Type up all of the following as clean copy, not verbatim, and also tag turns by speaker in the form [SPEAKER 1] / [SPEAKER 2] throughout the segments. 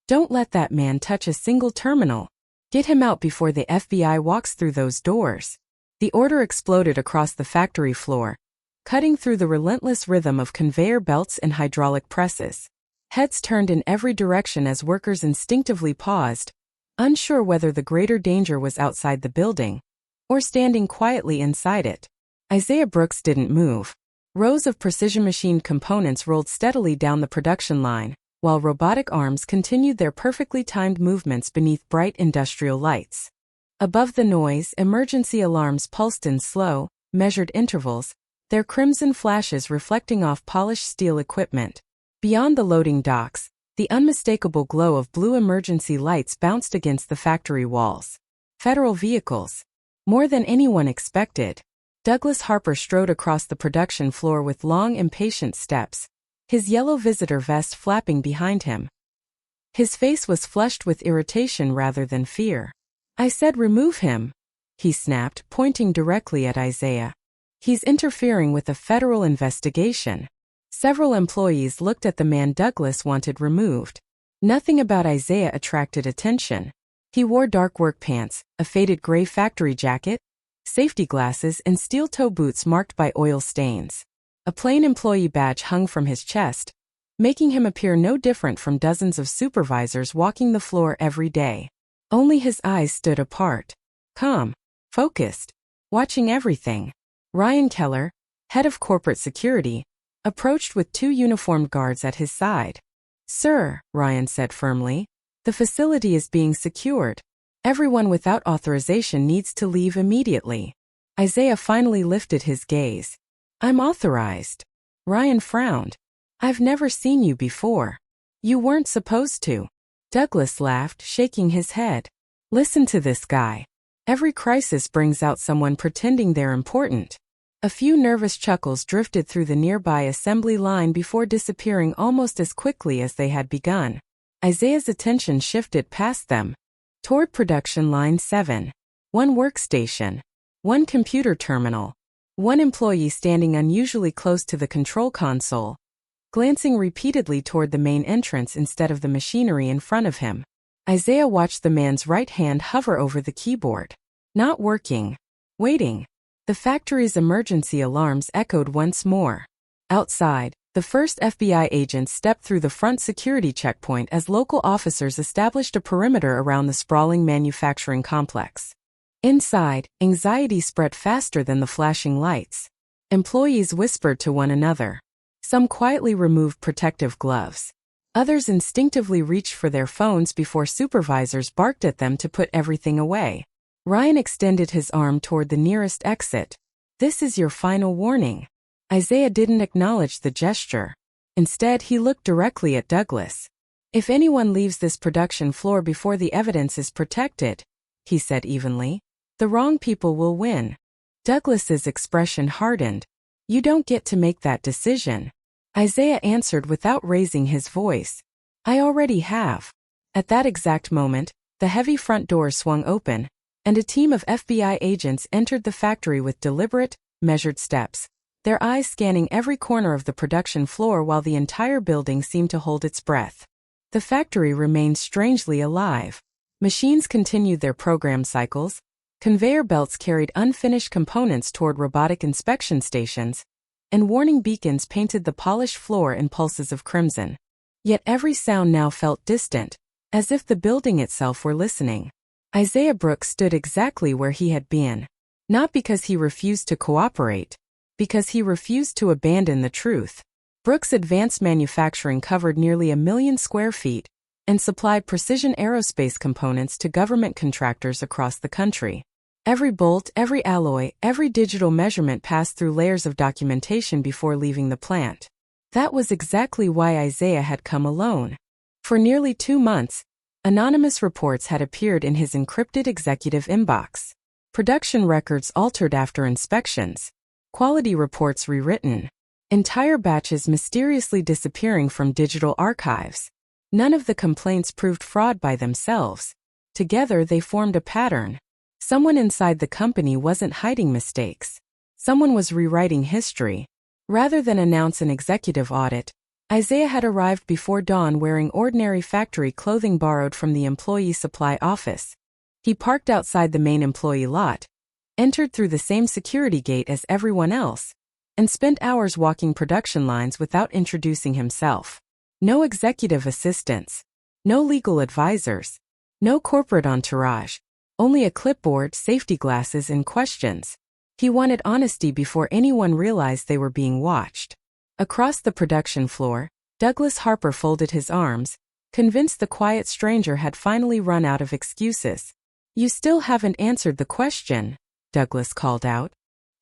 [SPEAKER 1] Don't let that man touch a single terminal. Get him out before the FBI walks through those doors. The order exploded across the factory floor, cutting through the relentless rhythm of conveyor belts and hydraulic presses. Heads turned in every direction as workers instinctively paused, unsure whether the greater danger was outside the building or standing quietly inside it. Isaiah Brooks didn't move. Rows of precision-machined components rolled steadily down the production line, while robotic arms continued their perfectly timed movements beneath bright industrial lights. Above the noise, emergency alarms pulsed in slow, measured intervals, their crimson flashes reflecting off polished steel equipment. Beyond the loading docks, the unmistakable glow of blue emergency lights bounced against the factory walls. Federal vehicles. More than anyone expected. Douglas Harper strode across the production floor with long, impatient steps, his yellow visitor vest flapping behind him. His face was flushed with irritation rather than fear. "I said remove him," he snapped, pointing directly at Isaiah. "He's interfering with a federal investigation." Several employees looked at the man Douglas wanted removed. Nothing about Isaiah attracted attention. He wore dark work pants, a faded gray factory jacket, safety glasses, and steel-toe boots marked by oil stains. A plain employee badge hung from his chest, making him appear no different from dozens of supervisors walking the floor every day. Only his eyes stood apart, calm, focused, watching everything. Ryan Keller, head of corporate security, approached with two uniformed guards at his side. "Sir," Ryan said firmly, "the facility is being secured. Everyone without authorization needs to leave immediately." Isaiah finally lifted his gaze. "I'm authorized." Ryan frowned. "I've never seen you before. You weren't supposed to." Douglas laughed, shaking his head. "Listen to this guy. Every crisis brings out someone pretending they're important." A few nervous chuckles drifted through the nearby assembly line before disappearing almost as quickly as they had begun. Isaiah's attention shifted past them, toward production line 7. One workstation. One computer terminal. One employee standing unusually close to the control console, glancing repeatedly toward the main entrance instead of the machinery in front of him. Isaiah watched the man's right hand hover over the keyboard. Not working. Waiting. The factory's emergency alarms echoed once more. Outside, the first FBI agents stepped through the front security checkpoint as local officers established a perimeter around the sprawling manufacturing complex. Inside, anxiety spread faster than the flashing lights. Employees whispered to one another. Some quietly removed protective gloves. Others instinctively reached for their phones before supervisors barked at them to put everything away. Ryan extended his arm toward the nearest exit. "This is your final warning." Isaiah didn't acknowledge the gesture. Instead, he looked directly at Douglas. "If anyone leaves this production floor before the evidence is protected," he said evenly, "the wrong people will win." Douglas's expression hardened. "You don't get to make that decision." Isaiah answered without raising his voice. "I already have." At that exact moment, the heavy front door swung open, and a team of FBI agents entered the factory with deliberate, measured steps, their eyes scanning every corner of the production floor while the entire building seemed to hold its breath. The factory remained strangely alive. Machines continued their program cycles, conveyor belts carried unfinished components toward robotic inspection stations, and warning beacons painted the polished floor in pulses of crimson. Yet every sound now felt distant, as if the building itself were listening. Isaiah Brooks stood exactly where he had been. Not because he refused to cooperate, because he refused to abandon the truth. Brooks' advanced manufacturing covered nearly 1 million square feet and supplied precision aerospace components to government contractors across the country. Every bolt, every alloy, every digital measurement passed through layers of documentation before leaving the plant. That was exactly why Isaiah had come alone. For nearly 2 months, anonymous reports had appeared in his encrypted executive inbox. Production records altered after inspections. Quality reports rewritten. Entire batches mysteriously disappearing from digital archives. None of the complaints proved fraud by themselves. Together they formed a pattern. Someone inside the company wasn't hiding mistakes. Someone was rewriting history. Rather than announce an executive audit, Isaiah had arrived before dawn wearing ordinary factory clothing borrowed from the employee supply office. He parked outside the main employee lot, entered through the same security gate as everyone else, and spent hours walking production lines without introducing himself. No executive assistants, no legal advisors, no corporate entourage, only a clipboard, safety glasses, and questions. He wanted honesty before anyone realized they were being watched. Across the production floor, Douglas Harper folded his arms, convinced the quiet stranger had finally run out of excuses. "You still haven't answered the question," Douglas called out.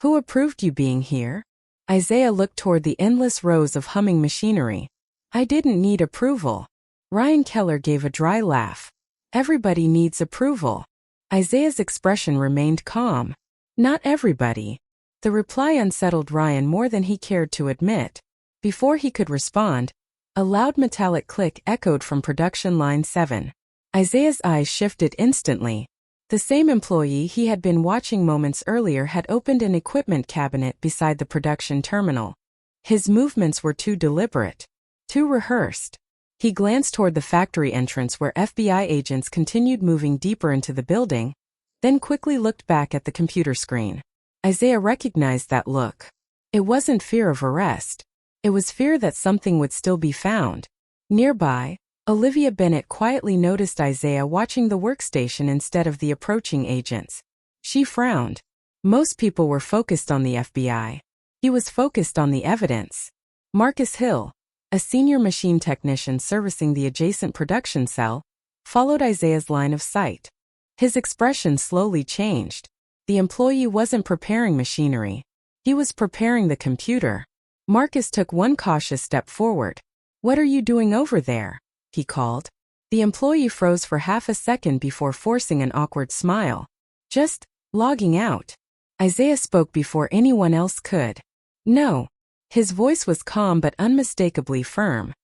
[SPEAKER 1] "Who approved you being here?" Isaiah looked toward the endless rows of humming machinery. "I didn't need approval." Ryan Keller gave a dry laugh. "Everybody needs approval." Isaiah's expression remained calm. "Not everybody." The reply unsettled Ryan more than he cared to admit. Before he could respond, a loud metallic click echoed from production line 7. Isaiah's eyes shifted instantly. The same employee he had been watching moments earlier had opened an equipment cabinet beside the production terminal. His movements were too deliberate, too rehearsed. He glanced toward the factory entrance where FBI agents continued moving deeper into the building, then quickly looked back at the computer screen. Isaiah recognized that look. It wasn't fear of arrest. It was fear that something would still be found. Nearby, Olivia Bennett quietly noticed Isaiah watching the workstation instead of the approaching agents. She frowned. Most people were focused on the FBI. He was focused on the evidence. Marcus Hill, a senior machine technician servicing the adjacent production cell, followed Isaiah's line of sight. His expression slowly changed. The employee wasn't preparing machinery. He was preparing the computer. Marcus took one cautious step forward. "What are you doing over there?" he called. The employee froze for half a second before forcing an awkward smile. "Just logging out." Isaiah spoke before anyone else could. "No." His voice was calm but unmistakably firm.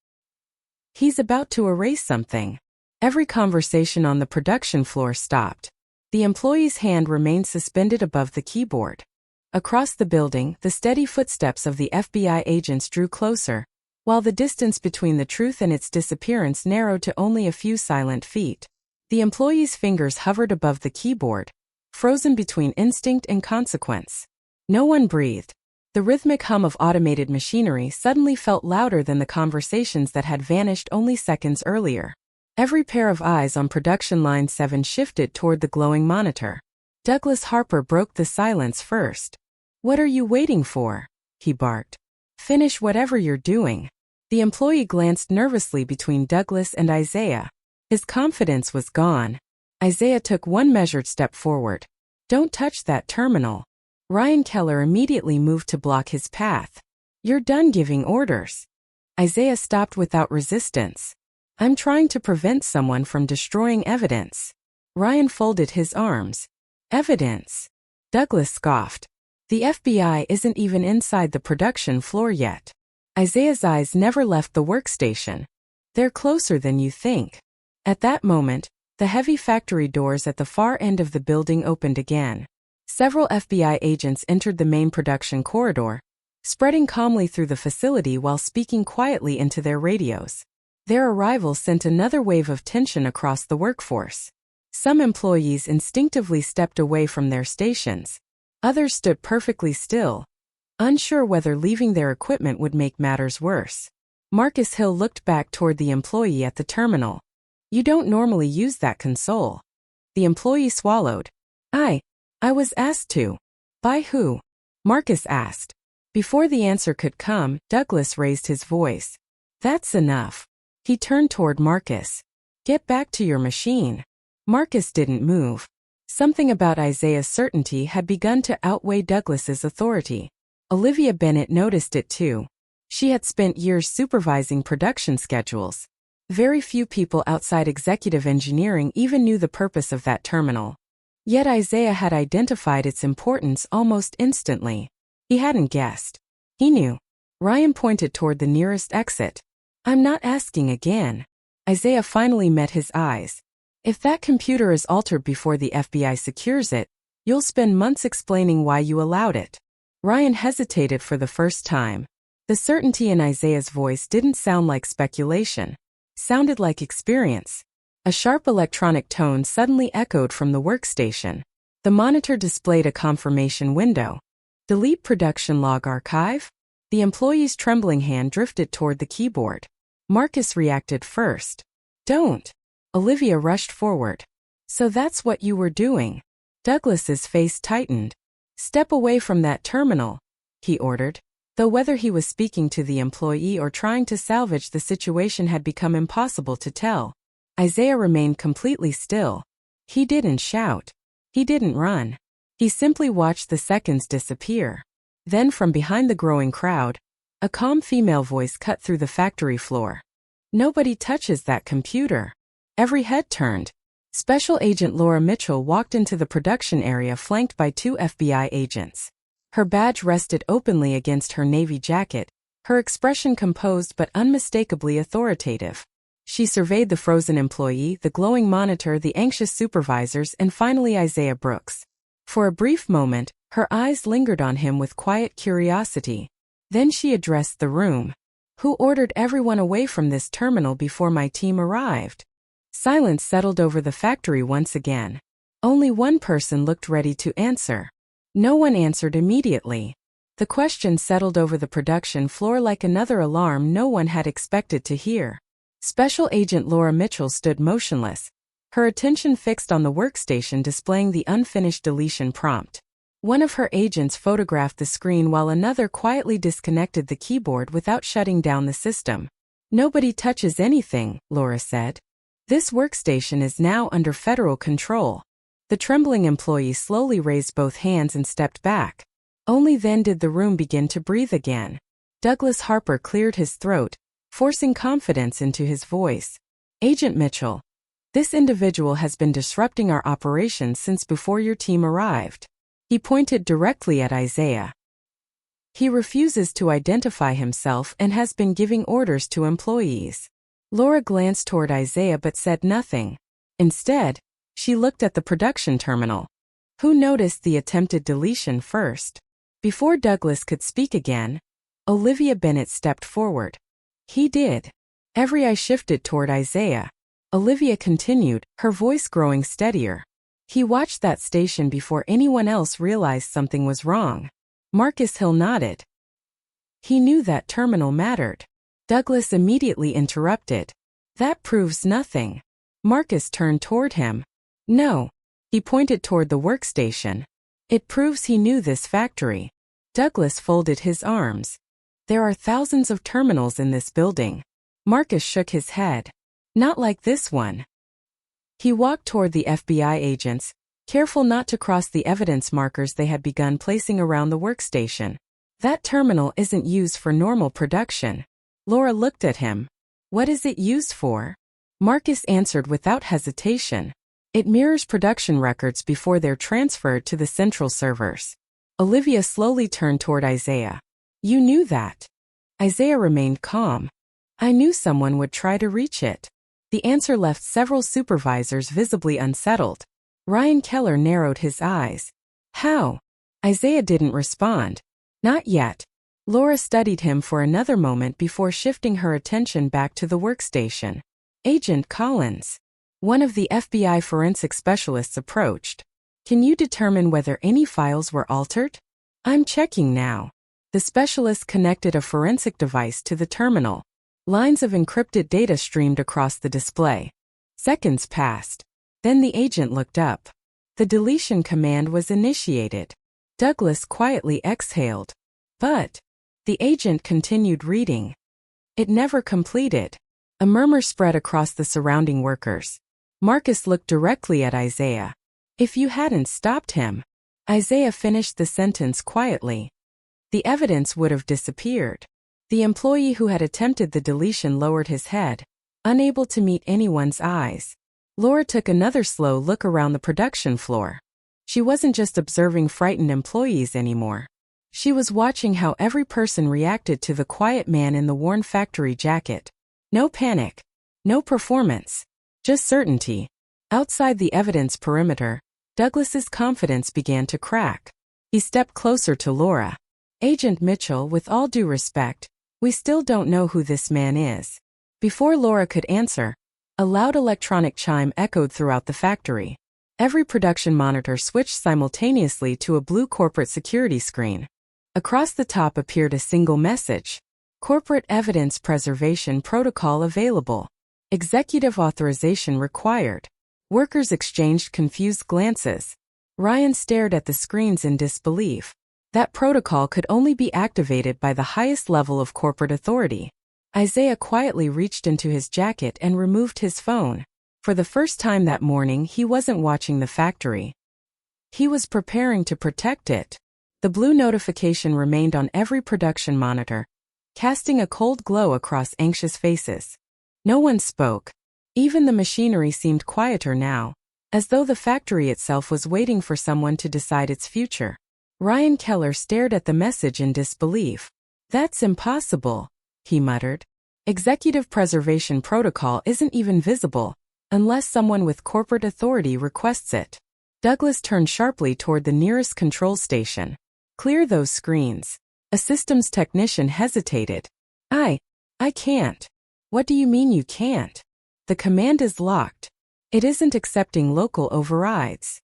[SPEAKER 1] "He's about to erase something." Every conversation on the production floor stopped. The employee's hand remained suspended above the keyboard. Across the building, the steady footsteps of the FBI agents drew closer, while the distance between the truth and its disappearance narrowed to only a few silent feet. The employee's fingers hovered above the keyboard, frozen between instinct and consequence. No one breathed. The rhythmic hum of automated machinery suddenly felt louder than the conversations that had vanished only seconds earlier. Every pair of eyes on production line 7 shifted toward the glowing monitor. Douglas Harper broke the silence first. "What are you waiting for?" he barked. "Finish whatever you're doing." The employee glanced nervously between Douglas and Isaiah. His confidence was gone. Isaiah took one measured step forward. "Don't touch that terminal." Ryan Keller immediately moved to block his path. "You're done giving orders." Isaiah stopped without resistance. "I'm trying to prevent someone from destroying evidence." Ryan folded his arms. "Evidence?" Douglas scoffed. "The FBI isn't even inside the production floor yet." Isaiah's eyes never left the workstation. "They're closer than you think." At that moment, the heavy factory doors at the far end of the building opened again. Several FBI agents entered the main production corridor, spreading calmly through the facility while speaking quietly into their radios. Their arrival sent another wave of tension across the workforce. Some employees instinctively stepped away from their stations. Others stood perfectly still, unsure whether leaving their equipment would make matters worse. Marcus Hill looked back toward the employee at the terminal. "You don't normally use that console." The employee swallowed. I was asked to." "By who?" Marcus asked. Before the answer could come, Douglas raised his voice. "That's enough." He turned toward Marcus. "Get back to your machine." Marcus didn't move. Something about Isaiah's certainty had begun to outweigh Douglas's authority. Olivia Bennett noticed it too. She had spent years supervising production schedules. Very few people outside executive engineering even knew the purpose of that terminal. Yet Isaiah had identified its importance almost instantly. He hadn't guessed. He knew. Ryan pointed toward the nearest exit. "I'm not asking again." Isaiah finally met his eyes. "If that computer is altered before the FBI secures it, you'll spend months explaining why you allowed it." Ryan hesitated for the first time. The certainty in Isaiah's voice didn't sound like speculation. Sounded like experience. A sharp electronic tone suddenly echoed from the workstation. The monitor displayed a confirmation window. Delete production log archive? The employee's trembling hand drifted toward the keyboard. Marcus reacted first. Don't. Olivia rushed forward. So that's what you were doing. Douglas's face tightened. Step away from that terminal, he ordered. Though whether he was speaking to the employee or trying to salvage the situation had become impossible to tell. Isaiah remained completely still. He didn't shout. He didn't run. He simply watched the seconds disappear. Then from behind the growing crowd, a calm female voice cut through the factory floor. Nobody touches that computer. Every head turned. Special Agent Laura Mitchell walked into the production area flanked by 2 FBI agents. Her badge rested openly against her navy jacket, her expression composed but unmistakably authoritative. She surveyed the frozen employee, the glowing monitor, the anxious supervisors, and finally Isaiah Brooks. For a brief moment, her eyes lingered on him with quiet curiosity. Then she addressed the room. Who ordered everyone away from this terminal before my team arrived? Silence settled over the factory once again. Only one person looked ready to answer. No one answered immediately. The question settled over the production floor like another alarm no one had expected to hear. Special Agent Laura Mitchell stood motionless, her attention fixed on the workstation displaying the unfinished deletion prompt. One of her agents photographed the screen while another quietly disconnected the keyboard without shutting down the system. Nobody touches anything, Laura said. This workstation is now under federal control. The trembling employee slowly raised both hands and stepped back. Only then did the room begin to breathe again. Douglas Harper cleared his throat, forcing confidence into his voice. Agent Mitchell, this individual has been disrupting our operations since before your team arrived. He pointed directly at Isaiah. He refuses to identify himself and has been giving orders to employees. Laura glanced toward Isaiah but said nothing. Instead, she looked at the production terminal. Who noticed the attempted deletion first? Before Douglas could speak again, Olivia Bennett stepped forward. He did. Every eye shifted toward Isaiah. Olivia continued, her voice growing steadier. He watched that station before anyone else realized something was wrong. Marcus Hill nodded. He knew that terminal mattered. Douglas immediately interrupted. That proves nothing. Marcus turned toward him. No. He pointed toward the workstation. It proves he knew this factory. Douglas folded his arms. There are thousands of terminals in this building. Marcus shook his head. Not like this one. He walked toward the FBI agents, careful not to cross the evidence markers they had begun placing around the workstation. That terminal isn't used for normal production. Laura looked at him. What is it used for? Marcus answered without hesitation. It mirrors production records before they're transferred to the central servers. Olivia slowly turned toward Isaiah. You knew that. Isaiah remained calm. I knew someone would try to reach it. The answer left several supervisors visibly unsettled. Ryan Keller narrowed his eyes. How? Isaiah didn't respond. Not yet. Laura studied him for another moment before shifting her attention back to the workstation. Agent Collins. One of the FBI forensic specialists approached. Can you determine whether any files were altered? I'm checking now. The specialist connected a forensic device to the terminal. Lines of encrypted data streamed across the display. Seconds passed. Then the agent looked up. The deletion command was initiated. Douglas quietly exhaled. But the agent continued reading. It never completed. A murmur spread across the surrounding workers. Marcus looked directly at Isaiah. If you hadn't stopped him. Isaiah finished the sentence quietly. The evidence would have disappeared. The employee who had attempted the deletion lowered his head, unable to meet anyone's eyes. Laura took another slow look around the production floor. She wasn't just observing frightened employees anymore. She was watching how every person reacted to the quiet man in the worn factory jacket. No panic. No performance. Just certainty. Outside the evidence perimeter, Douglas's confidence began to crack. He stepped closer to Laura. Agent Mitchell, with all due respect, We still don't know who this man is. Before Laura could answer, a loud electronic chime echoed throughout the factory. Every production monitor switched simultaneously to a blue corporate security screen. Across the top appeared a single message. Corporate Evidence Preservation Protocol available. Executive authorization required. Workers exchanged confused glances. Ryan stared at the screens in disbelief. That protocol could only be activated by the highest level of corporate authority. Isaiah quietly reached into his jacket and removed his phone. For the first time that morning, he wasn't watching the factory. He was preparing to protect it. The blue notification remained on every production monitor, casting a cold glow across anxious faces. No one spoke. Even the machinery seemed quieter now, as though the factory itself was waiting for someone to decide its future. Ryan Keller stared at the message in disbelief. "That's impossible," he muttered. "Executive Preservation Protocol isn't even visible, unless someone with corporate authority requests it." Douglas turned sharply toward the nearest control station. "Clear those screens." A systems technician hesitated. I can't." "What do you mean you can't?" "The command is locked. It isn't accepting local overrides."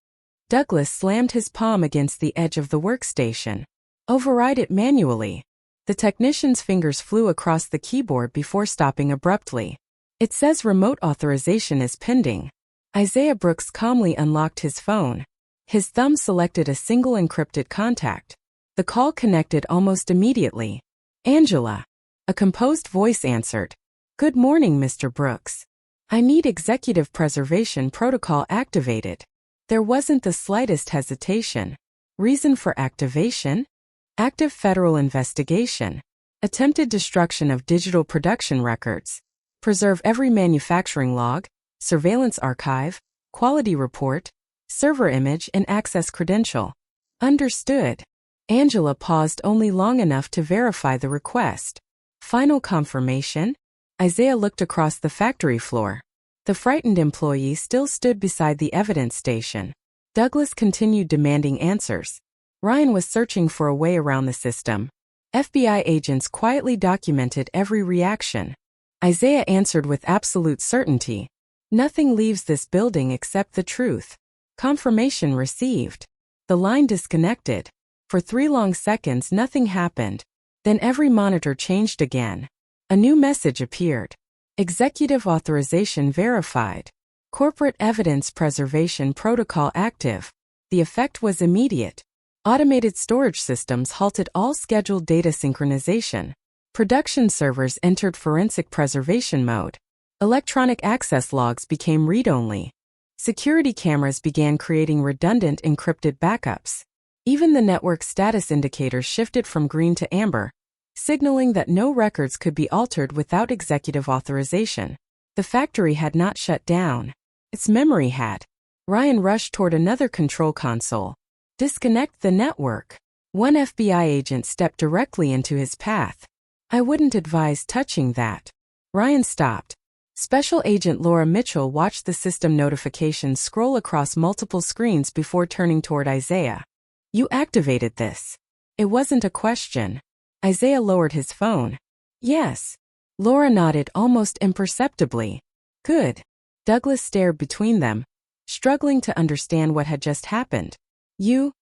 [SPEAKER 1] Douglas slammed his palm against the edge of the workstation. "Override it manually." The technician's fingers flew across the keyboard before stopping abruptly. "It says remote authorization is pending." Isaiah Brooks calmly unlocked his phone. His thumb selected a single encrypted contact. The call connected almost immediately. "Angela." A composed voice answered. "Good morning, Mr. Brooks. I need Executive Preservation Protocol activated." There wasn't the slightest hesitation. Reason for activation? Active federal investigation. Attempted destruction of digital production records. Preserve every manufacturing log, surveillance archive, quality report, server image and access credential. Understood. Angela paused only long enough to verify the request. Final confirmation? Isaiah looked across the factory floor. The frightened employee still stood beside the evidence station. Douglas continued demanding answers. Ryan was searching for a way around the system. FBI agents quietly documented every reaction. Isaiah answered with absolute certainty. "Nothing leaves this building except the truth." Confirmation received. The line disconnected. For 3 long seconds nothing happened. Then every monitor changed again. A new message appeared. Executive authorization verified. Corporate Evidence Preservation Protocol active. The effect was immediate. Automated storage systems halted all scheduled data synchronization. Production servers entered forensic preservation mode. Electronic access logs became read-only. Security cameras began creating redundant encrypted backups. Even the network status indicators shifted from green to amber, signaling that no records could be altered without executive authorization. The factory had not shut down. Its memory had. Ryan rushed toward another control console. "Disconnect the network." One FBI agent stepped directly into his path. "I wouldn't advise touching that." Ryan stopped. Special Agent Laura Mitchell watched the system notifications scroll across multiple screens before turning toward Isaiah. "You activated this." It wasn't a question. Isaiah lowered his phone. "Yes." Laura nodded almost imperceptibly. "Good." Douglas stared between them, struggling to understand what had just happened. You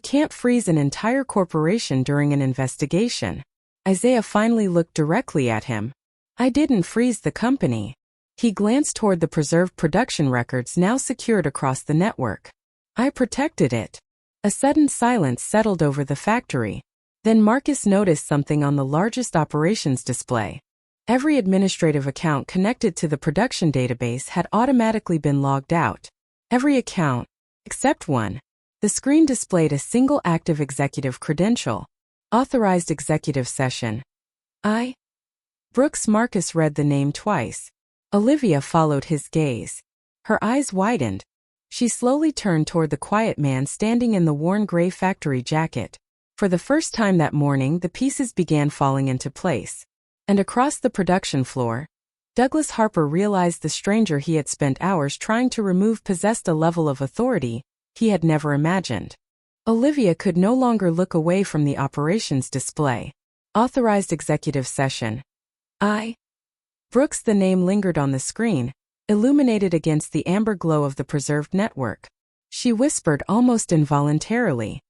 [SPEAKER 1] can't freeze an entire corporation during an investigation." Isaiah finally looked directly at him. "I didn't freeze the company." He glanced toward the preserved production records now secured across the network. "I protected it." A sudden silence settled over the factory. Then Marcus noticed something on the largest operations display. Every administrative account connected to the production database had automatically been logged out. Every account, except one. The screen displayed a single active executive credential. Authorized executive session. Brooks. Marcus read the name twice. Olivia followed his gaze. Her eyes widened. She slowly turned toward the quiet man standing in the worn gray factory jacket. For the first time that morning, the pieces began falling into place. And across the production floor, Douglas Harper realized the stranger he had spent hours trying to remove possessed a level of authority he had never imagined. Olivia could no longer look away from the operations display. Authorized executive session. I. Brooks. The name lingered on the screen, illuminated against the amber glow of the preserved network. She whispered almost involuntarily.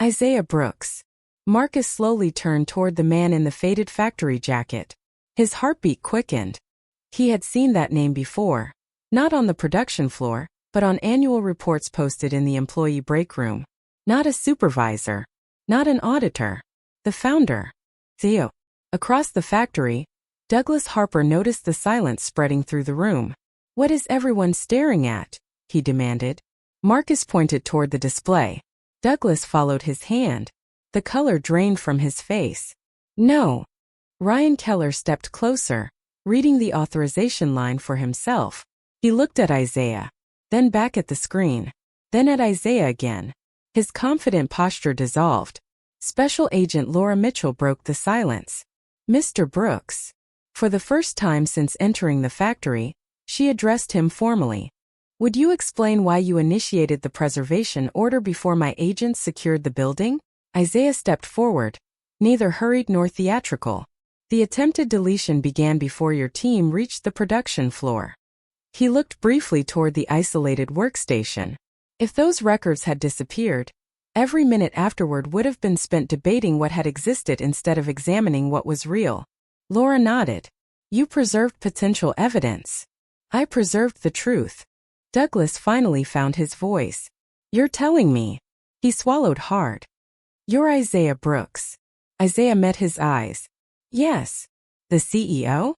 [SPEAKER 1] Isaiah Brooks. Marcus slowly turned toward the man in the faded factory jacket. His heartbeat quickened. He had seen that name before. Not on the production floor, but on annual reports posted in the employee break room. Not a supervisor. Not an auditor. The founder. Theo. Across the factory, Douglas Harper noticed the silence spreading through the room. What is everyone staring at? He demanded. Marcus pointed toward the display. Douglas followed his hand. The color drained from his face. No. Ryan Keller stepped closer, reading the authorization line for himself. He looked at Isaiah, then back at the screen, then at Isaiah again. His confident posture dissolved. Special Agent Laura Mitchell broke the silence. Mr. Brooks. For the first time since entering the factory, she addressed him formally. Would you explain why you initiated the preservation order before my agents secured the building? Isaiah stepped forward, neither hurried nor theatrical. The attempted deletion began before your team reached the production floor. He looked briefly toward the isolated workstation. If those records had disappeared, every minute afterward would have been spent debating what had existed instead of examining what was real. Laura nodded. You preserved potential evidence. I preserved the truth. Douglas finally found his voice. You're telling me. He swallowed hard. You're Isaiah Brooks. Isaiah met his eyes. Yes. The CEO?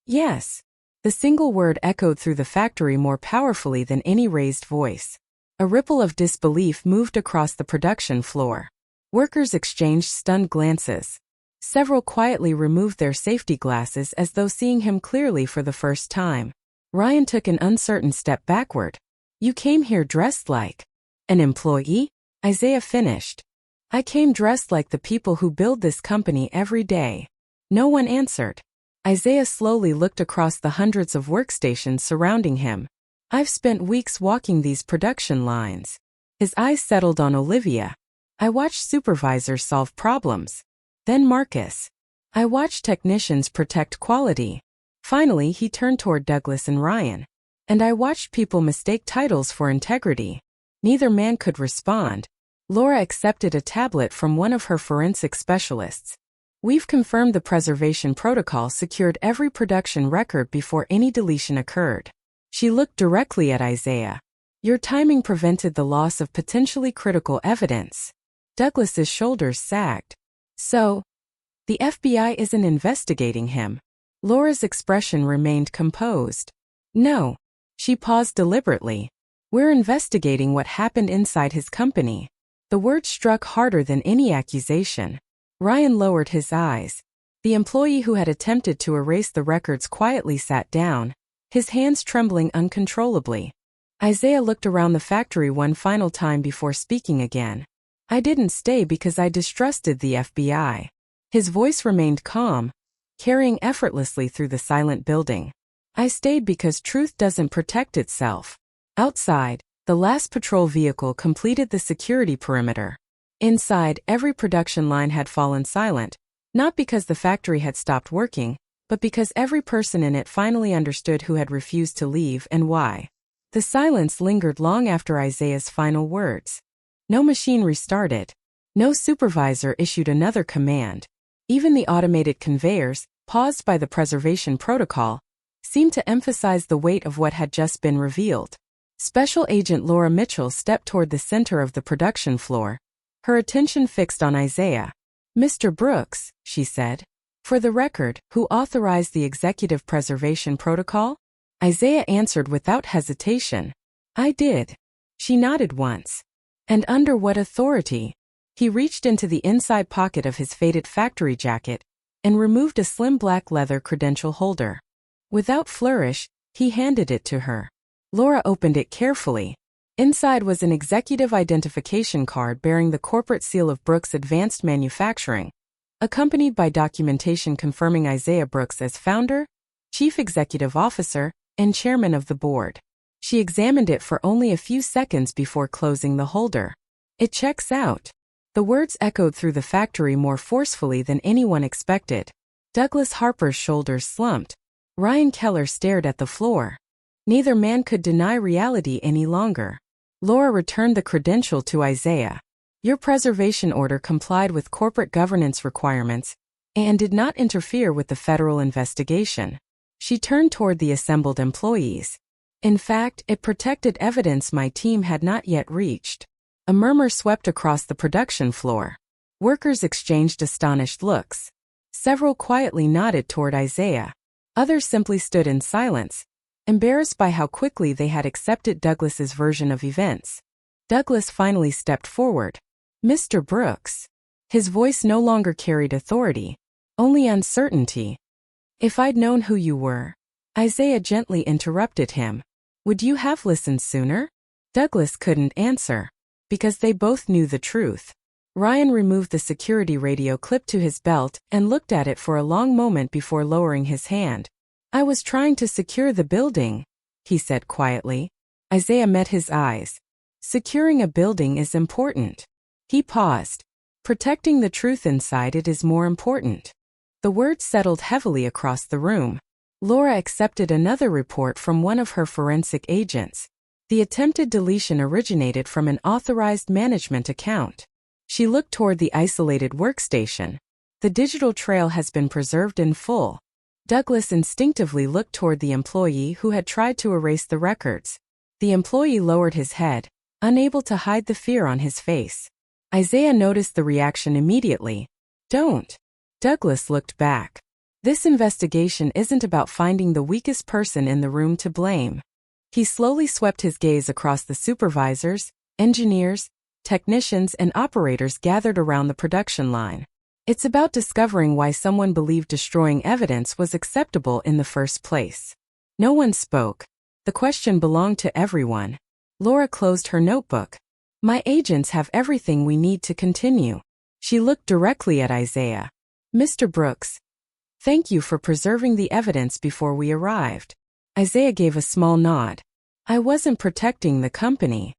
[SPEAKER 1] Yes. The single word echoed through the factory more powerfully than any raised voice. A ripple of disbelief moved across the production floor. Workers exchanged stunned glances. Several quietly removed their safety glasses as though seeing him clearly for the first time. Ryan took an uncertain step backward. You came here dressed like an employee? Isaiah finished. I came dressed like the people who build this company every day. No one answered. Isaiah slowly looked across the hundreds of workstations surrounding him. I've spent weeks walking these production lines. His eyes settled on Olivia. I watched supervisors solve problems. Then Marcus. I watched technicians protect quality. Finally, he turned toward Douglas and Ryan. And I watched people mistake titles for integrity. Neither man could respond. Laura accepted a tablet from one of her forensic specialists. We've confirmed the preservation protocol secured every production record before any deletion occurred. She looked directly at Isaiah. Your timing prevented the loss of potentially critical evidence. Douglas's shoulders sagged. So, the FBI isn't investigating him. Laura's expression remained composed. No. She paused deliberately. We're investigating what happened inside his company. The word struck harder than any accusation. Ryan lowered his eyes. The employee who had attempted to erase the records quietly sat down, his hands trembling uncontrollably. Isaiah looked around the factory one final time before speaking again. I didn't stay because I distrusted the FBI. His voice remained calm, carrying effortlessly through the silent building. I stayed because truth doesn't protect itself. Outside, the last patrol vehicle completed the security perimeter. Inside, every production line had fallen silent, not because the factory had stopped working, but because every person in it finally understood who had refused to leave and why. The silence lingered long after Isaiah's final words. No machine restarted. No supervisor issued another command. Even the automated conveyors, paused by the preservation protocol, seemed to emphasize the weight of what had just been revealed. Special Agent Laura Mitchell stepped toward the center of the production floor, her attention fixed on Isaiah. Mr. Brooks, she said. For the record, who authorized the executive preservation protocol? Isaiah answered without hesitation. I did. She nodded once. And under what authority? He reached into the inside pocket of his faded factory jacket and removed a slim black leather credential holder. Without flourish, he handed it to her. Laura opened it carefully. Inside was an executive identification card bearing the corporate seal of Brooks Advanced Manufacturing, accompanied by documentation confirming Isaiah Brooks as founder, chief executive officer, and chairman of the board. She examined it for only a few seconds before closing the holder. It checks out. The words echoed through the factory more forcefully than anyone expected. Douglas Harper's shoulders slumped. Ryan Keller stared at the floor. Neither man could deny reality any longer. Laura returned the credential to Isaiah. Your preservation order complied with corporate governance requirements and did not interfere with the federal investigation. She turned toward the assembled employees. In fact, it protected evidence my team had not yet reached. A murmur swept across the production floor. Workers exchanged astonished looks. Several quietly nodded toward Isaiah. Others simply stood in silence, embarrassed by how quickly they had accepted Douglas's version of events. Douglas finally stepped forward. Mr. Brooks. His voice no longer carried authority, only uncertainty. If I'd known who you were, Isaiah gently interrupted him. Would you have listened sooner? Douglas couldn't answer, because they both knew the truth. Ryan removed the security radio clip to his belt and looked at it for a long moment before lowering his hand. I was trying to secure the building, he said quietly. Isaiah met his eyes. Securing a building is important. He paused. Protecting the truth inside it is more important. The words settled heavily across the room. Laura accepted another report from one of her forensic agents. The attempted deletion originated from an authorized management account. She looked toward the isolated workstation. The digital trail has been preserved in full. Douglas instinctively looked toward the employee who had tried to erase the records. The employee lowered his head, unable to hide the fear on his face. Isaiah noticed the reaction immediately. Don't. Douglas looked back. This investigation isn't about finding the weakest person in the room to blame. He slowly swept his gaze across the supervisors, engineers, technicians, and operators gathered around the production line. It's about discovering why someone believed destroying evidence was acceptable in the first place. No one spoke. The question belonged to everyone. Laura closed her notebook. My agents have everything we need to continue. She looked directly at Isaiah. Mr. Brooks, thank you for preserving the evidence before we arrived. Isaiah gave a small nod. I wasn't protecting the company.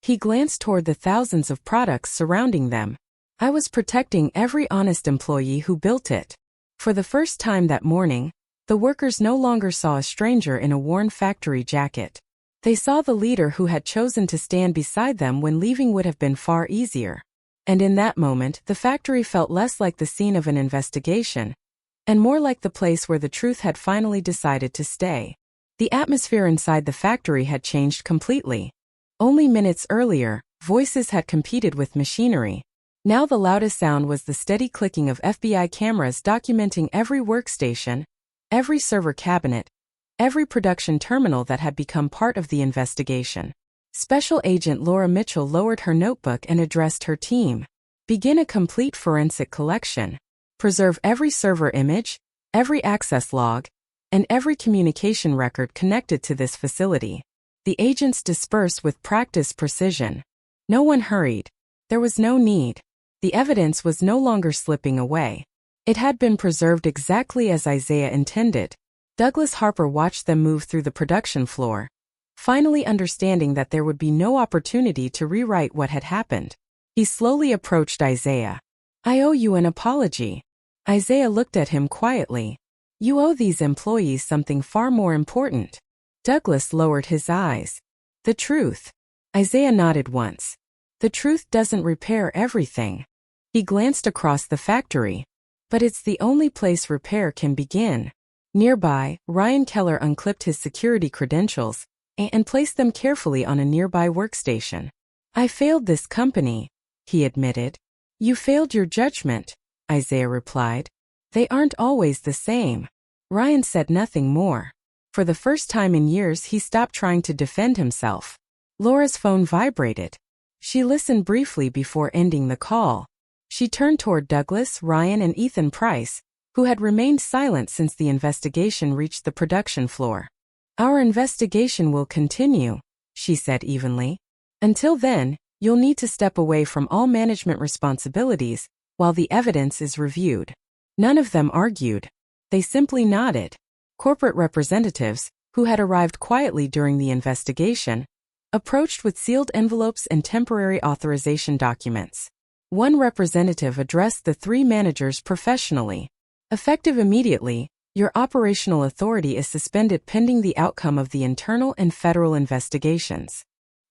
[SPEAKER 1] He glanced toward the thousands of products surrounding them. I was protecting every honest employee who built it. For the first time that morning, the workers no longer saw a stranger in a worn factory jacket. They saw the leader who had chosen to stand beside them when leaving would have been far easier. And in that moment, the factory felt less like the scene of an investigation, and more like the place where the truth had finally decided to stay. The atmosphere inside the factory had changed completely. Only minutes earlier, voices had competed with machinery. Now the loudest sound was the steady clicking of FBI cameras documenting every workstation, every server cabinet, every production terminal that had become part of the investigation. Special Agent Laura Mitchell lowered her notebook and addressed her team. Begin a complete forensic collection. Preserve every server image, every access log, and every communication record connected to this facility. The agents dispersed with practiced precision. No one hurried. There was no need. The evidence was no longer slipping away. It had been preserved exactly as Isaiah intended. Douglas Harper watched them move through the production floor, finally understanding that there would be no opportunity to rewrite what had happened. He slowly approached Isaiah. I owe you an apology. Isaiah looked at him quietly. You owe these employees something far more important. Douglas lowered his eyes. The truth. Isaiah nodded once. The truth doesn't repair everything. He glanced across the factory. But it's the only place repair can begin. Nearby, Ryan Keller unclipped his security credentials and placed them carefully on a nearby workstation. I failed this company, he admitted. You failed your judgment, Isaiah replied. They aren't always the same. Ryan said nothing more. For the first time in years, he stopped trying to defend himself. Laura's phone vibrated. She listened briefly before ending the call. She turned toward Douglas, Ryan, and Ethan Price, who had remained silent since the investigation reached the production floor. Our investigation will continue, she said evenly. Until then, you'll need to step away from all management responsibilities while the evidence is reviewed. None of them argued. They simply nodded. Corporate representatives, who had arrived quietly during the investigation, approached with sealed envelopes and temporary authorization documents. One representative addressed the three managers professionally. Effective immediately, your operational authority is suspended pending the outcome of the internal and federal investigations.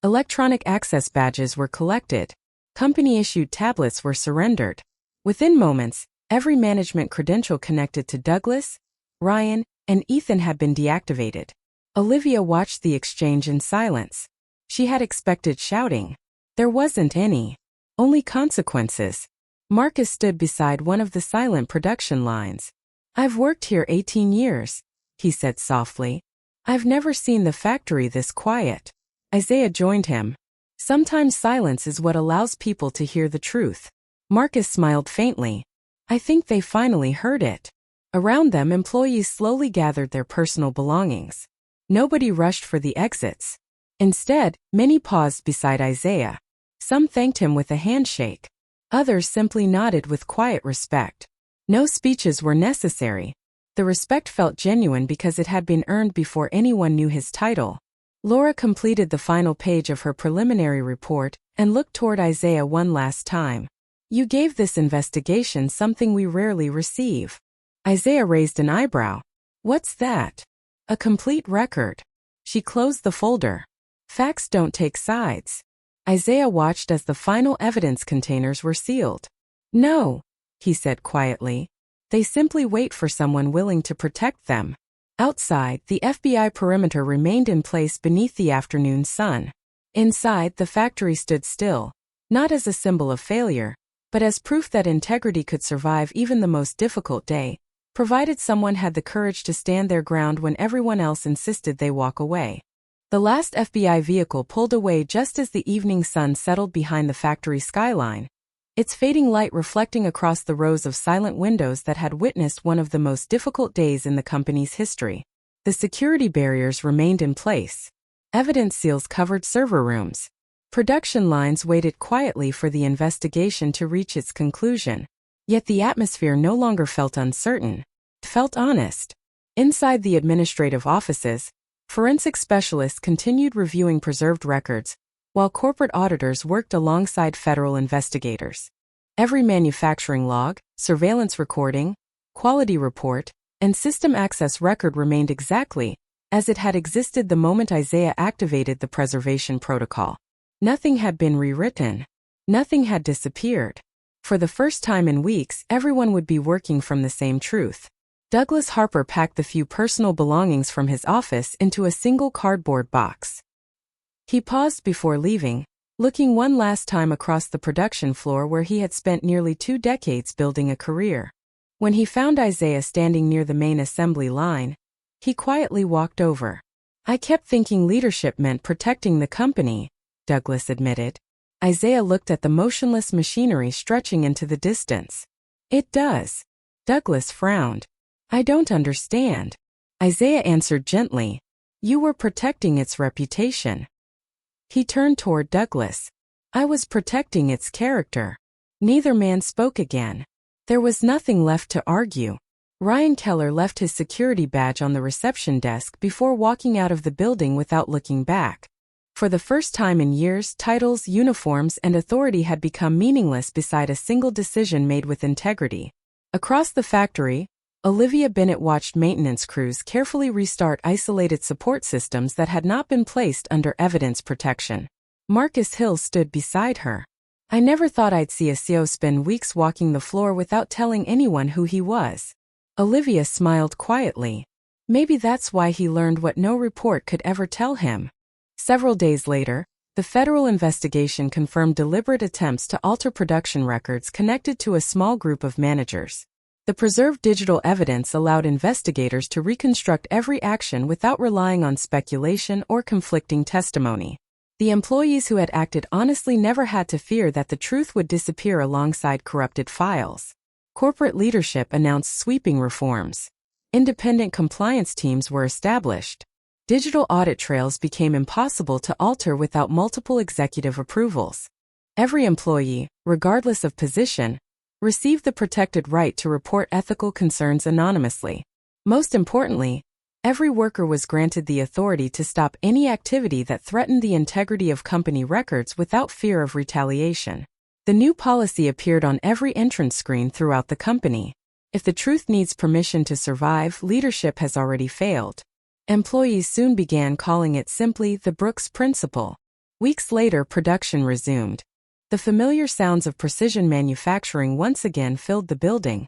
[SPEAKER 1] Electronic access badges were collected. Company-issued tablets were surrendered. Within moments, every management credential connected to Douglas, Ryan, and Ethan had been deactivated. Olivia watched the exchange in silence. She had expected shouting. There wasn't any. Only consequences. Marcus stood beside one of the silent production lines. "I've worked here 18 years, he said softly. "I've never seen the factory this quiet." Isaiah joined him. Sometimes silence is what allows people to hear the truth. Marcus smiled faintly. "I think they finally heard it." Around them, employees slowly gathered their personal belongings. Nobody rushed for the exits. Instead, many paused beside Isaiah. Some thanked him with a handshake. Others simply nodded with quiet respect. No speeches were necessary. The respect felt genuine because it had been earned before anyone knew his title. Laura completed the final page of her preliminary report and looked toward Isaiah one last time. "You gave this investigation something we rarely receive." Isaiah raised an eyebrow. "What's that?" "A complete record." She closed the folder. "Facts don't take sides." Isaiah watched as the final evidence containers were sealed. "No," he said quietly. "They simply wait for someone willing to protect them." Outside, the FBI perimeter remained in place beneath the afternoon sun. Inside, the factory stood still, not as a symbol of failure, but as proof that integrity could survive even the most difficult day, provided someone had the courage to stand their ground when everyone else insisted they walk away. The last FBI vehicle pulled away just as the evening sun settled behind the factory skyline, its fading light reflecting across the rows of silent windows that had witnessed one of the most difficult days in the company's history. The security barriers remained in place. Evidence seals covered server rooms. Production lines waited quietly for the investigation to reach its conclusion. Yet the atmosphere no longer felt uncertain. It felt honest. Inside the administrative offices, forensic specialists continued reviewing preserved records, while corporate auditors worked alongside federal investigators. Every manufacturing log, surveillance recording, quality report, and system access record remained exactly as it had existed the moment Isaiah activated the preservation protocol. Nothing had been rewritten. Nothing had disappeared. For the first time in weeks, everyone would be working from the same truth. Douglas Harper packed the few personal belongings from his office into a single cardboard box. He paused before leaving, looking one last time across the production floor where he had spent nearly 2 decades building a career. When he found Isaiah standing near the main assembly line, he quietly walked over. "I kept thinking leadership meant protecting the company," Douglas admitted. Isaiah looked at the motionless machinery stretching into the distance. "It does." Douglas frowned. "I don't understand." Isaiah answered gently. "You were protecting its reputation." He turned toward Douglas. "I was protecting its character." Neither man spoke again. There was nothing left to argue. Ryan Keller left his security badge on the reception desk before walking out of the building without looking back. For the first time in years, titles, uniforms, and authority had become meaningless beside a single decision made with integrity. Across the factory, Olivia Bennett watched maintenance crews carefully restart isolated support systems that had not been placed under evidence protection. Marcus Hill stood beside her. "I never thought I'd see a CEO spend weeks walking the floor without telling anyone who he was." Olivia smiled quietly. Maybe that's why he learned what no report could ever tell him. Several days later, the federal investigation confirmed deliberate attempts to alter production records connected to a small group of managers. The preserved digital evidence allowed investigators to reconstruct every action without relying on speculation or conflicting testimony. The employees who had acted honestly never had to fear that the truth would disappear alongside corrupted files. Corporate leadership announced sweeping reforms. Independent compliance teams were established. Digital audit trails became impossible to alter without multiple executive approvals. Every employee, regardless of position, received the protected right to report ethical concerns anonymously. Most importantly, every worker was granted the authority to stop any activity that threatened the integrity of company records without fear of retaliation. The new policy appeared on every entrance screen throughout the company. If the truth needs permission to survive, leadership has already failed. Employees soon began calling it simply the Brooks Principle. Weeks later, production resumed. The familiar sounds of precision manufacturing once again filled the building.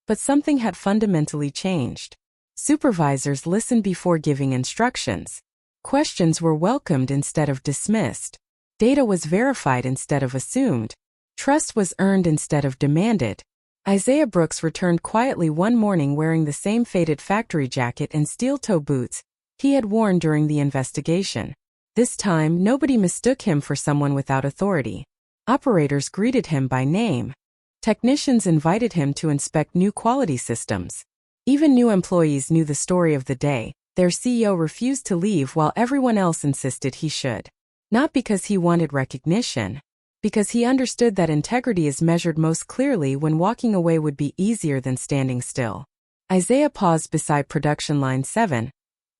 [SPEAKER 1] But something had fundamentally changed. Supervisors listened before giving instructions. Questions were welcomed instead of dismissed. Data was verified instead of assumed. Trust was earned instead of demanded. Isaiah Brooks returned quietly one morning wearing the same faded factory jacket and steel-toe boots he had worn during the investigation. This time, nobody mistook him for someone without authority. Operators greeted him by name. Technicians invited him to inspect new quality systems. Even new employees knew the story of the day. Their CEO refused to leave while everyone else insisted he should. Not because he wanted recognition, because he understood that integrity is measured most clearly when walking away would be easier than standing still. Isaiah paused beside production line 7,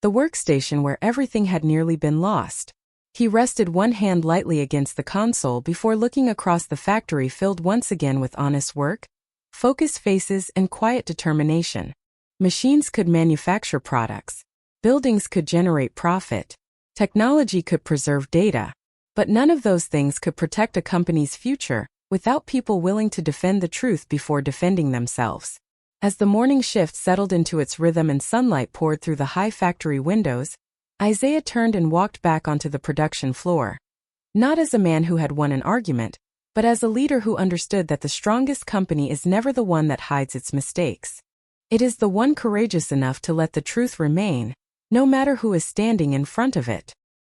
[SPEAKER 1] the workstation where everything had nearly been lost. He rested one hand lightly against the console before looking across the factory filled once again with honest work, focused faces, and quiet determination. Machines could manufacture products. Buildings could generate profit. Technology could preserve data. But none of those things could protect a company's future without people willing to defend the truth before defending themselves. As the morning shift settled into its rhythm and sunlight poured through the high factory windows, Isaiah turned and walked back onto the production floor. Not as a man who had won an argument, but as a leader who understood that the strongest company is never the one that hides its mistakes. It is the one courageous enough to let the truth remain, no matter who is standing in front of it.